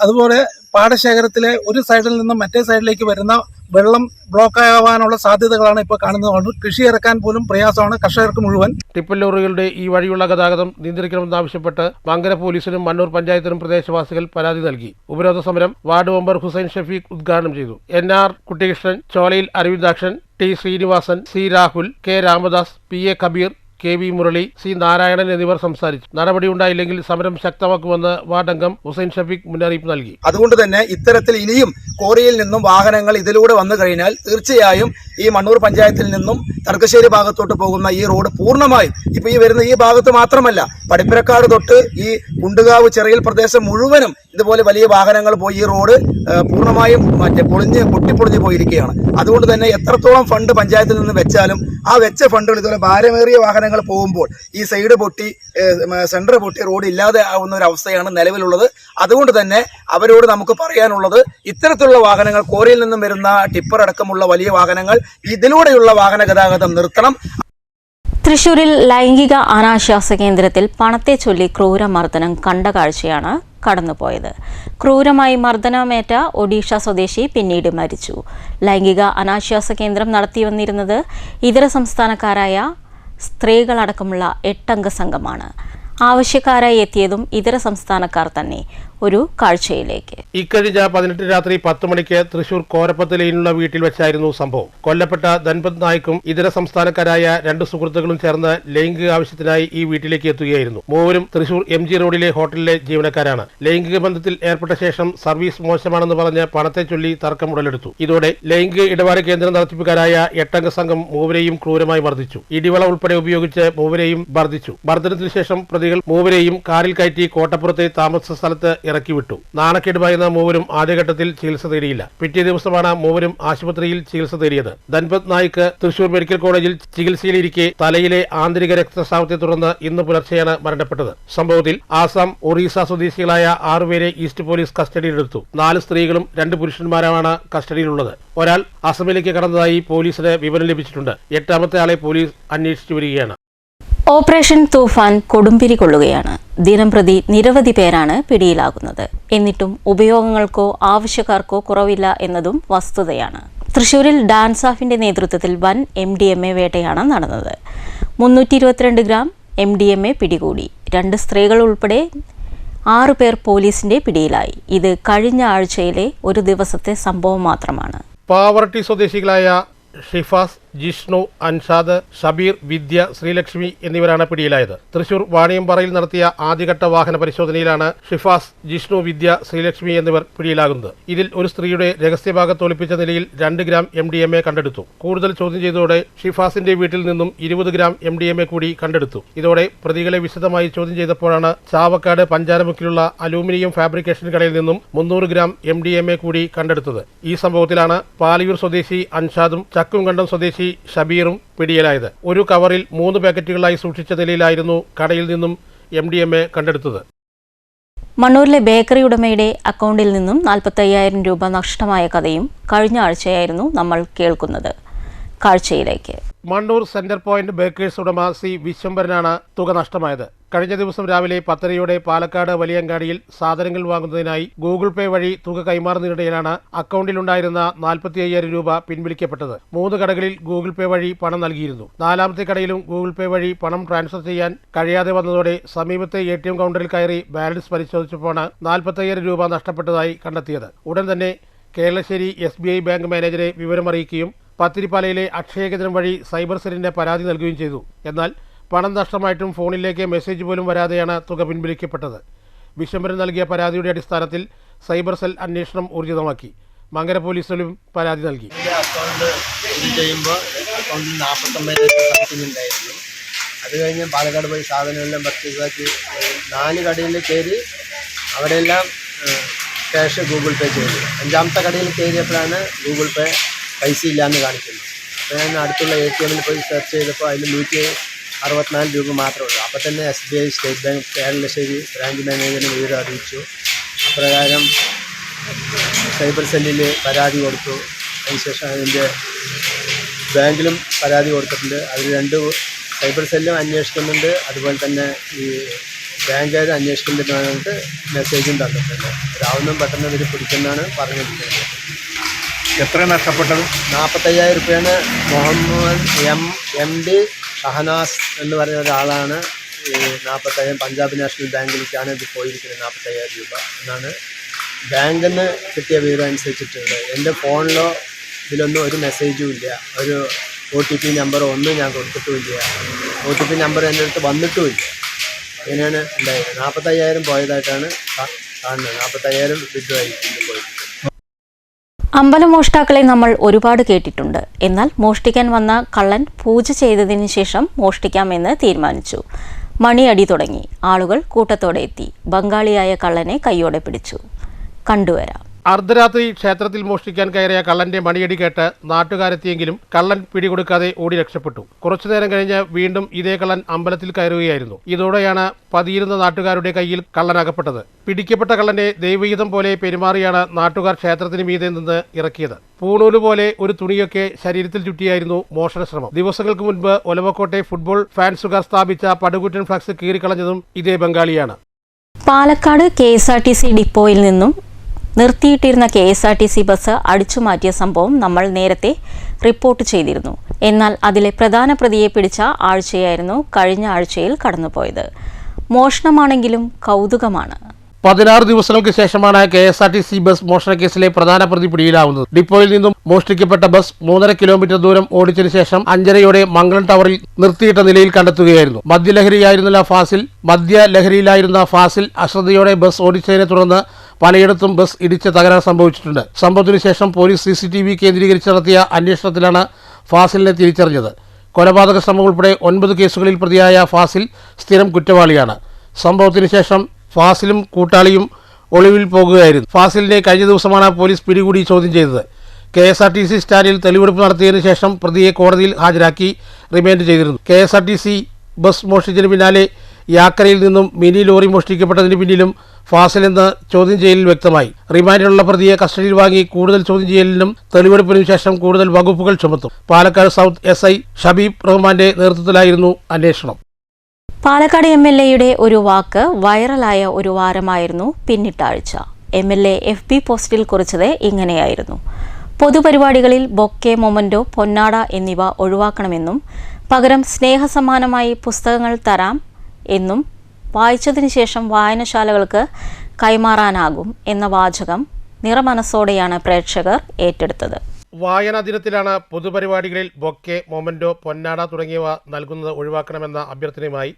അതുപോലെ പാടശേഖരത്തിലെ ഒരു സൈഡിൽ നിന്നും മറ്റേ സൈഡിലേക്ക് വരുന്ന വെള്ളം ബ്ലോക്ക് ആവാനുള്ള സാധ്യതകളാണ് ഇപ്പോൾ കാണുന്നത്. കൃഷി ഇറക്കാൻ പോലും പ്രയാസമാണ് കർഷകർക്ക് മുഴുവൻ. ടിപ്പർ ലോറികളുടെ ഈ വഴിയുള്ള ഗതാഗതം നിയന്ത്രിക്കണമെന്നാവശ്യപ്പെട്ട് മങ്കര പോലീസിനും മണ്ണൂർ പഞ്ചായത്തിനും പ്രദേശവാസികൾ പരാതി നൽകി. ഉപരോധ സമരം വാർഡ് മെമ്പർ ഹുസൈൻ ഷഫീഖ് ഉദ്ഘാടനം ചെയ്തു. NR Kuttikrishnan, ചോലയിൽ Aravindakshan, T Sreenivasan, C Rahul, K Ramadas, PA Kabir, KV Murali, C Narayanan എന്നിവർ സംസാരിച്ചു. നടപടിയുണ്ടായില്ലെങ്കിൽ സമരം ശക്തമാക്കുമെന്ന് വാർഡംഗം ഹുസൈൻ ഷഫീഖ് മുന്നറിയിപ്പ് നൽകി. അതുകൊണ്ട് തന്നെ ഇത്തരത്തിൽ ഇനിയും കോറിയിൽ നിന്നും വാഹനങ്ങൾ ഇതിലൂടെ വന്നു കഴിഞ്ഞാൽ തീർച്ചയായും ഈ മണ്ണൂർ പഞ്ചായത്തിൽ നിന്നും തർക്കശ്ശേരി ഭാഗത്തോട്ട് പോകുന്ന ഈ റോഡ് പൂർണ്ണമായും ഇപ്പൊ ഈ വരുന്ന ഈ ഭാഗത്ത് മാത്രമല്ല പടിപ്പരക്കാട് തൊട്ട് ഈ കുണ്ടുകാവ് ചെറിയൽ പ്രദേശം മുഴുവനും ഇതുപോലെ വലിയ വാഹനങ്ങൾ പോയി ഈ റോഡ് പൂർണ്ണമായും പൊട്ടിപ്പൊളിഞ്ഞ് പോയിരിക്കുകയാണ്. അതുകൊണ്ട് തന്നെ എത്രത്തോളം ഫണ്ട് പഞ്ചായത്തിൽ നിന്ന് വെച്ചാലും ആ വെച്ച ഫണ്ടുകൾ ഇതുപോലെ ഭാരമേറിയ വാഹനങ്ങൾ പോകുമ്പോൾ ഈ സൈഡ് പൊട്ടി സെന്റർ പൊട്ടി റോഡ് ഇല്ലാതെ ആവുന്ന ഒരു അവസ്ഥയാണ് നിലവിലുള്ളത്. അതുകൊണ്ട് തന്നെ അവരോട് നമുക്ക് പറയാനുള്ളത് ഇത്തരത്തിലുള്ള വാഹനങ്ങൾ കോറിയിൽ നിന്നും വരുന്ന ടിപ്പർ അടക്കമുള്ള വലിയ വാഹനങ്ങൾ ഇതിലൂടെയുള്ള വാഹന ഗതാഗതം നിർത്തണം. തൃശൂരിൽ ലൈംഗിക അനാശാസ കേന്ദ്രത്തിൽ പണത്തെ ചൊല്ലി ക്രൂരമർദ്ദനം കണ്ട കാഴ്ചയാണ് കടന്നുപോയത്. ക്രൂരമായി മർദ്ദനമേറ്റ ഒഡീഷ സ്വദേശി പിന്നീട് മരിച്ചു. ലൈംഗിക അനാശാസ കേന്ദ്രം നടത്തിവന്നിരുന്നത് ഇതര സംസ്ഥാനക്കാരായ സ്ത്രീകളടക്കമുള്ള 8 അംഗ സംഘമാണ്. ആവശ്യക്കാരായി എത്തിയതും ഇതര സംസ്ഥാനക്കാർ തന്നെ. ഒരു കാഴ്ചയിലേക്ക്. ഇക്കഴിഞ്ഞ 18 രാത്രി 10 മണിക്ക് തൃശൂർ കോരപ്പത്തലയിലുള്ള വീട്ടിൽ വെച്ചായിരുന്നു സംഭവം. കൊല്ലപ്പെട്ട ധൻപത് നായിക്കും ഇതര സംസ്ഥാനക്കാരായ 2 സുഹൃത്തുക്കളും ചേർന്ന് ലൈംഗിക ആവശ്യത്തിനായി ഈ വീട്ടിലേക്ക് എത്തുകയായിരുന്നു. മൂവരും തൃശൂർ MG റോഡിലെ ഹോട്ടലിലെ ജീവനക്കാരാണ്. ലൈംഗിക ബന്ധത്തിൽ ഏർപ്പെട്ട ശേഷം സർവീസ് മോശമാണെന്ന് പറഞ്ഞ് പണത്തെ ചൊല്ലി തർക്കം ഉടലെടുത്തു. ഇതോടെ ലൈംഗിക ഇടപാട് കേന്ദ്രം നടത്തിപ്പുകാരായ 8 അംഗ സംഘം മൂവരെയും ക്രൂരമായി മർദ്ദിച്ചു. ഇടിവള ഉൾപ്പെടെ ഉപയോഗിച്ച് മൂവരെയും മർദ്ദിച്ചു. മർദ്ദനത്തിന് ശേഷം പ്രതികൾ മൂവരെയും കാറിൽ കയറ്റി കോട്ടപ്പുറത്തെ താമസ സ്ഥലത്ത് ഇറക്കിവിട്ടു. നാണക്കേട് ഭയന്ന മൂവരും ആദ്യഘട്ടത്തിൽ ചികിത്സ തേടിയില്ല. പിറ്റേ ദിവസമാണ് മൂവരും ആശുപത്രിയിൽ ചികിത്സ തേടിയത്. ധൻപത് നായിക്ക് തൃശൂർ മെഡിക്കൽ കോളേജിൽ ചികിത്സയിലിരിക്കെ തലയിലെ ആന്തരിക രക്തസ്രാവത്തെ തുടർന്ന് ഇന്ന് പുലർച്ചെയാണ് മരണപ്പെട്ടത്. സംഭവത്തിൽ ആസാം, ഒറീസ സ്വദേശികളായ 6 പേരെ ഈസ്റ്റ് പോലീസ് കസ്റ്റഡിയിലെടുത്തു. 4 സ്ത്രീകളും 2 പുരുഷന്മാരുമാണ് കസ്റ്റഡിയിലുള്ളത്. ഒരാൾ അസമിലേക്ക് കടന്നതായി പോലീസിന് വിവരം ലഭിച്ചിട്ടുണ്ട്. 8ാമത്തെ ആളെ പോലീസ് അന്വേഷിച്ചു വരികയാണ്. ഓപ്പറേഷൻ തൂഫാൻ കൊടുമ്പിരി കൊള്ളുകയാണ്. ദിനംപ്രതി നിരവധി പേരാണ് പിടിയിലാകുന്നത്. എന്നിട്ടും ഉപയോഗങ്ങൾക്കോ ആവശ്യക്കാർക്കോ കുറവില്ല എന്നതും വസ്തുതയാണ്. തൃശൂരിൽ ഡാൻസ് ഓഫിന്റെ നേതൃത്വത്തിൽ വൻ MDMA വേട്ടയാണ് നടന്നത്. 322 ഗ്രാം MDMA പിടികൂടി. 2 സ്ത്രീകൾ ഉൾപ്പെടെ 6 പേർ പോലീസിന്റെ പിടിയിലായി. ഇത് കഴിഞ്ഞ ആഴ്ചയിലെ ഒരു ദിവസത്തെ സംഭവം മാത്രമാണ്. പാവറട്ടി സ്വദേശികളായ ഷിഫാസ്, ജിഷ്ണു, അൻഷാദ്, ഷബീർ, വിദ്യ, ശ്രീലക്ഷ്മി എന്നിവരാണ് പിടിയിലായത്. തൃശൂർ വാണിയമ്പാറയിൽ നടത്തിയ ആദ്യഘട്ട വാഹന പരിശോധനയിലാണ് ഷിഫാസ്, ജിഷ്ണു, വിദ്യ, ശ്രീലക്ഷ്മി എന്നിവർ പിടിയിലാകുന്നത്. ഇതിൽ ഒരു സ്ത്രീയുടെ രഹസ്യഭാഗത്ത് ഒളിപ്പിച്ച നിലയിൽ 2 ഗ്രാം MDMA കണ്ടെടുത്തു. കൂടുതൽ ചോദ്യം ചെയ്തതോടെ ഷിഫാസിന്റെ വീട്ടിൽ നിന്നും 20 ഗ്രാം MDMA കൂടി കണ്ടെടുത്തു. ഇതോടെ പ്രതികളെ വിശദമായി ചോദ്യം ചെയ്തപ്പോഴാണ് ചാവക്കാട് പഞ്ചാരമുക്കിലുള്ള അലൂമിനിയം ഫാബ്രിക്കേഷൻ കടയിൽ നിന്നും 300 ഗ്രാം MDMA കൂടി കണ്ടെടുത്തത്. ഈ സംഭവത്തിലാണ് പാലിയൂർ സ്വദേശി അൻഷാദും ചക്കുംകണ്ടം സ്വദേശി ഷബീറും പിടിയിലായത്. ഒരു കവറിൽ 3 പാക്കറ്റുകളായി സൂക്ഷിച്ച നിലയിലായിരുന്നു കടയിൽ നിന്നും MDMA കണ്ടെടുത്തത്. മണ്ണൂരിലെ ബേക്കറി ഉടമയുടെ അക്കൗണ്ടിൽ നിന്നും 45,000 രൂപ നഷ്ടമായ കഥയും കഴിഞ്ഞ ആഴ്ചയായിരുന്നു നമ്മൾ കേൾക്കുന്നത്. കാഴ്ചയിലേക്ക്. മണ്ണൂർ സെന്റർ പോയിന്റ് ബേക്കേഴ്സ് ഉടമ സി വിശ്വംഭരനാണ് തുക നഷ്ടമായത്. കഴിഞ്ഞ ദിവസം രാവിലെ 10:30 പാലക്കാട് വലിയങ്ങാടിയിൽ സാധനങ്ങൾ വാങ്ങുന്നതിനായി ഗൂഗിൾ പേ വഴി തുക കൈമാറുന്നതിനിടയിലാണ് അക്കൗണ്ടിലുണ്ടായിരുന്ന 45,000 രൂപ പിൻവലിക്കപ്പെട്ടത്. 3 കടകളിൽ ഗൂഗിൾ പേ വഴി പണം നൽകിയിരുന്നു. 4ാമത്തെ കടയിലും ഗൂഗിൾ പേ വഴി പണം ട്രാൻസ്ഫർ ചെയ്യാൻ കഴിയാതെ വന്നതോടെ സമീപത്തെ ATM കൗണ്ടറിൽ കയറി ബാലൻസ് പരിശോധിച്ചപ്പോഴാണ് 45,000 രൂപ നഷ്ടപ്പെട്ടതായി കണ്ടെത്തിയത്. ഉടൻ തന്നെ കേരളശ്ശേരി SBI ബാങ്ക് മാനേജരെ വിവരമറിയിക്കുകയും പത്തിരിപ്പാലയിലെ അക്ഷയ കേന്ദ്രം വഴി സൈബർ സെല്ലിന് പരാതി നൽകുകയും ചെയ്തു. എന്നാൽ പണം നഷ്ടമായിട്ടും ഫോണിലേക്ക് മെസ്സേജ് പോലും വരാതെയാണ് തുക പിൻവലിക്കപ്പെട്ടത്. വിശ്വംഭരൻ നൽകിയ പരാതിയുടെ അടിസ്ഥാനത്തിൽ സൈബർ സെൽ അന്വേഷണം ഊർജിതമാക്കി. മങ്കര പോലീസിലും പരാതി നൽകി. അക്കൗണ്ട് ചെയ്യുമ്പോൾ അക്കൗണ്ടിൽ 49,000 ഉണ്ടായിരുന്നു. അത് കഴിഞ്ഞ് പാലക്കാട് പോയി സാധനമെല്ലാം പർച്ചേസാക്കി 4 കടയിൽ കയറി അവിടെയെല്ലാം ക്യാഷ് ഗൂഗിൾ പേ ചെയ്തു. 5ാമത്തെ കടയിൽ കയറിയപ്പോഴാണ് ഗൂഗിൾ പേ പൈസ ഇല്ലയെന്ന് കാണിക്കുന്നത്. അപ്പോൾ ഞാൻ അടുത്തുള്ള ATM പോയി സെർച്ച് ചെയ്തപ്പോൾ അതിൽ 164 രൂപ മാത്രമേ ഉള്ളൂ. അപ്പോൾ തന്നെ SBI, state bank, Keralassery branch മാനേജറിന് വിവരം അറിയിച്ചു. അപ്രകാരം സൈബർ സെല്ലിൽ പരാതി കൊടുത്തു. അതിനുശേഷം അതിൻ്റെ ബാങ്കിലും പരാതി കൊടുത്തിട്ടുണ്ട്. അതിൽ 2 സൈബർ സെല്ലും അന്വേഷിക്കുന്നുണ്ട്, അതുപോലെ തന്നെ ഈ ബാങ്കുകാരും അന്വേഷിക്കുന്നുണ്ട്, മെസ്സേജും തന്നിട്ടുണ്ട്. രാവുന്നും പെട്ടെന്ന് ഇവർ പിടിക്കുന്നതാണ് പറഞ്ഞിരിക്കുന്നത്. എത്ര നഷ്ടപ്പെട്ടത്? 45,000 രൂപയാണ്. മുഹമ്മദ് MD ഷഹനാസ് എന്ന് പറയുന്ന ഒരാളാണ് ഈ 45,000 പഞ്ചാബ് നാഷണൽ ബാങ്കിലേക്കാണ് ഇത് പോയിരിക്കുന്നത്. 45,000 രൂപ എന്നാണ് ബാങ്കിൽ നിന്ന് കിട്ടിയ വിവരം അനുസരിച്ചിട്ടുണ്ട്. എൻ്റെ ഫോണിലോ ഇതിലൊന്നും ഒരു മെസ്സേജും ഇല്ല, ഒരു OTP നമ്പറോ ഒന്നും ഞാൻ കൊടുത്തിട്ടുമില്ല. OTP നമ്പർ എൻ്റെ അടുത്ത് വന്നിട്ടുമില്ല. ഇങ്ങനെയാണ് ഉണ്ടായത്. 45,000 പോയതായിട്ടാണ് കാണുന്നത്. 45,000 വിദ്വായിരിക്കും പോയത്. അമ്പലമോഷ്ടാക്കളെ നമ്മൾ ഒരുപാട് കേട്ടിട്ടുണ്ട്. എന്നാൽ മോഷ്ടിക്കാൻ വന്ന കള്ളൻ പൂജ ചെയ്തതിന് ശേഷം മോഷ്ടിക്കാമെന്ന് തീരുമാനിച്ചു. മണിയടി തുടങ്ങി. ആളുകൾ കൂട്ടത്തോടെ എത്തി. ബംഗാളിയായ കള്ളനെ കൈയോടെ പിടിച്ചു. കണ്ടുവരാം. അർദ്ധരാത്രി ക്ഷേത്രത്തിൽ മോഷ്ടിക്കാൻ കയറിയ കള്ളന്റെ മണിയടി കേട്ട് നാട്ടുകാരെത്തിയെങ്കിലും കള്ളൻ പിടികൊടുക്കാതെ ഓടി രക്ഷപ്പെട്ടു. കുറച്ചുനേരം കഴിഞ്ഞ് വീണ്ടും ഇതേ കള്ളൻ അമ്പലത്തിൽ കയറുകയായിരുന്നു. ഇതോടെയാണ് പതിയിരുന്ന നാട്ടുകാരുടെ കയ്യിൽ കള്ളൻ അകപ്പെട്ടത്. പിടിക്കപ്പെട്ട കള്ളനെ ദൈവഹിതം പോലെ പെരുമാറിയാണ് നാട്ടുകാർ ക്ഷേത്രത്തിന് മീതെ നിന്ന് ഇറക്കിയത്. പൂണൂല് പോലെ ഒരു തുണിയൊക്കെ ശരീരത്തിൽ ചുറ്റിയായിരുന്നു മോഷണ ശ്രമം. ദിവസങ്ങൾക്ക് മുൻപ് ഒലവക്കോട്ടെ ഫുട്ബോൾ ഫാൻസുകാർ സ്ഥാപിച്ച പടുകൂറ്റൻ ഫ്ലക്സ് കീറിക്കളഞ്ഞതും ഇതേ ബംഗാളിയാണ്. പാലക്കാട് KSRTC ഡിപ്പോയിൽ നിന്നും നിർത്തിയിട്ടിരുന്ന KSRTC ബസ് അടിച്ചുമാറ്റിയ സംഭവം നമ്മൾ നേരത്തെ റിപ്പോർട്ട് ചെയ്തിരുന്നു. എന്നാൽ അതിലെ പ്രധാന പ്രതിയെ പിടിച്ച ആഴ്ചയായിരുന്നു കഴിഞ്ഞ ആഴ്ചയിൽ കടന്നുപോയത്. മോഷണമാണെങ്കിലും കൗതുകമാണ്. 16 ദിവസങ്ങൾക്ക് ശേഷമാണ് KSRTC ബസ് മോഷണക്കേസിലെ പ്രധാന പ്രതി പിടിയിലാവുന്നത്. ഡിപ്പോയിൽ നിന്നും മോഷ്ടിക്കപ്പെട്ട ബസ് 3.5 കിലോമീറ്റർ ദൂരം ഓടിച്ചതിനു ശേഷം 5:30 മംഗളം ടവറിൽ നിർത്തിയിട്ട നിലയിൽ കണ്ടെത്തുകയായിരുന്നു. മദ്യലഹരിയിലായിരുന്ന ഫാസിൽ അശ്രദ്ധയോടെ ബസ് ഓടിച്ചതിനെ തുടർന്ന് പലയിടത്തും ബസ് ഇടിച്ച് തകരാർ സംഭവിച്ചിട്ടുണ്ട്. സംഭവത്തിനു ശേഷം പോലീസ് CCTV കേന്ദ്രീകരിച്ച് നടത്തിയ അന്വേഷണത്തിലാണ് ഫാസിലിനെ തിരിച്ചറിഞ്ഞത്. കൊലപാതക ശ്രമം ഉൾപ്പെടെ 9 കേസുകളിൽ പ്രതിയായ ഫാസിൽ സ്ഥിരം കുറ്റവാളിയാണ്. സംഭവത്തിനു ശേഷം ഫാസിലും കൂട്ടാളിയും ഒളിവിൽ പോകുകയായിരുന്നു. ഫാസിലിനെ കഴിഞ്ഞ ദിവസമാണ് പോലീസ് പിടികൂടി ചോദ്യം ചെയ്തത്. KSRTC സ്റ്റാൻഡിൽ തെളിവെടുപ്പ് നടത്തിയതിനു ശേഷം പ്രതിയെ കോടതിയിൽ ഹാജരാക്കി റിമാൻഡ് ചെയ്തിരുന്നു. KSRTC ബസ് മോഷ്ടിച്ചതിന് പിന്നാലെ യാക്കരയിൽ നിന്നും മിനി ലോറി മോഷ്ടിക്കപ്പെട്ടതിന് പിന്നിലും ഫാസിൽ എന്ന് ചോദ്യം ചെയ്യലിൽ വ്യക്തമായി. റിമാൻഡിലുള്ള പ്രതിയെ കസ്റ്റഡിയിൽ വാങ്ങി കൂടുതൽ ചോദ്യം ചെയ്യലിനും തെളിവെടുപ്പിനും ശേഷം കൂടുതൽ വകുപ്പുകൾ ചുമത്തും. പാലക്കാട് സൗത്ത് SI ഷബീബ് റഹ്മാന്റെ നേതൃത്വത്തിലായിരുന്നു അന്വേഷണം. പാലക്കാട് MLAയുടെ ഒരു വാക്ക് വൈറലായ ഒരു വാരമായിരുന്നു പിന്നിട്ട ആഴ്ച. MLA FB പോസ്റ്റിൽ കുറിച്ചത് ഇങ്ങനെയായിരുന്നു: പൊതുപരിപാടികളിൽ ബൊക്കെ, മൊമന്റോ, പൊന്നാട എന്നിവ ഒഴിവാക്കണമെന്നും പകരം സ്നേഹസമ്മാനമായി പുസ്തകങ്ങൾ തരാം എന്നും വായിച്ചതിനു ശേഷം വായനശാലകൾക്ക് കൈമാറാനാകും എന്ന വാചകം നിറമനസ്സോടെയാണ് പ്രേക്ഷകർ ഏറ്റെടുത്തത്. വായനാ ദിനത്തിലാണ് പൊതുപരിപാടികളിൽ ബൊക്കെ, മൊമന്റോ, പൊന്നാട തുടങ്ങിയവ നൽകുന്നത് ഒഴിവാക്കണമെന്ന അഭ്യർത്ഥനയുമായി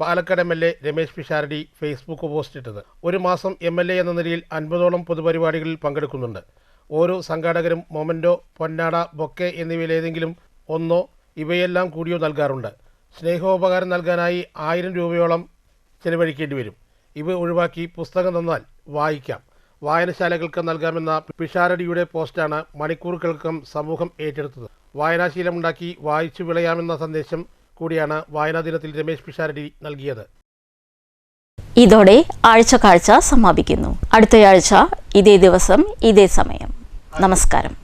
Palakkad MLA Ramesh Pisharody Facebook post ഇട്ടത്. ഒരു മാസം MLA എന്ന നിലയിൽ 50ഓളം പൊതുപരിപാടികളിൽ പങ്കെടുക്കുന്നുണ്ട്. ഓരോ സംഘാടകരും മൊമന്റോ, പൊന്നാട, ബൊക്കെ എന്നിവയിലേതെങ്കിലും ഒന്നോ ഇവയെല്ലാം കൂടിയോ നൽകാറുണ്ട്. സ്നേഹോപകാരം നൽകാനായി 1000 രൂപയോളം ചെലവഴിക്കേണ്ടി വരും. ഇവ ഒഴിവാക്കി പുസ്തകം തന്നാൽ വായിക്കാം, വായനശാലകൾക്ക് നൽകാമെന്ന പിഷാരടിയുടെ പോസ്റ്റാണ് മണിക്കൂറുകൾക്കും സമൂഹം ഏറ്റെടുത്തത്. വായനാശീലമുണ്ടാക്കി വായിച്ചു വിളയാമെന്ന സന്ദേശം കൂടിയാണ് വായനാ ദിനത്തിൽ രമേശ് പിഷാരടി നൽകിയത്. ഇതോടെ ആഴ്ചക്കാഴ്ച സമാപിക്കുന്നു. അടുത്തയാഴ്ച ഇതേ ദിവസം ഇതേ സമയം. നമസ്കാരം.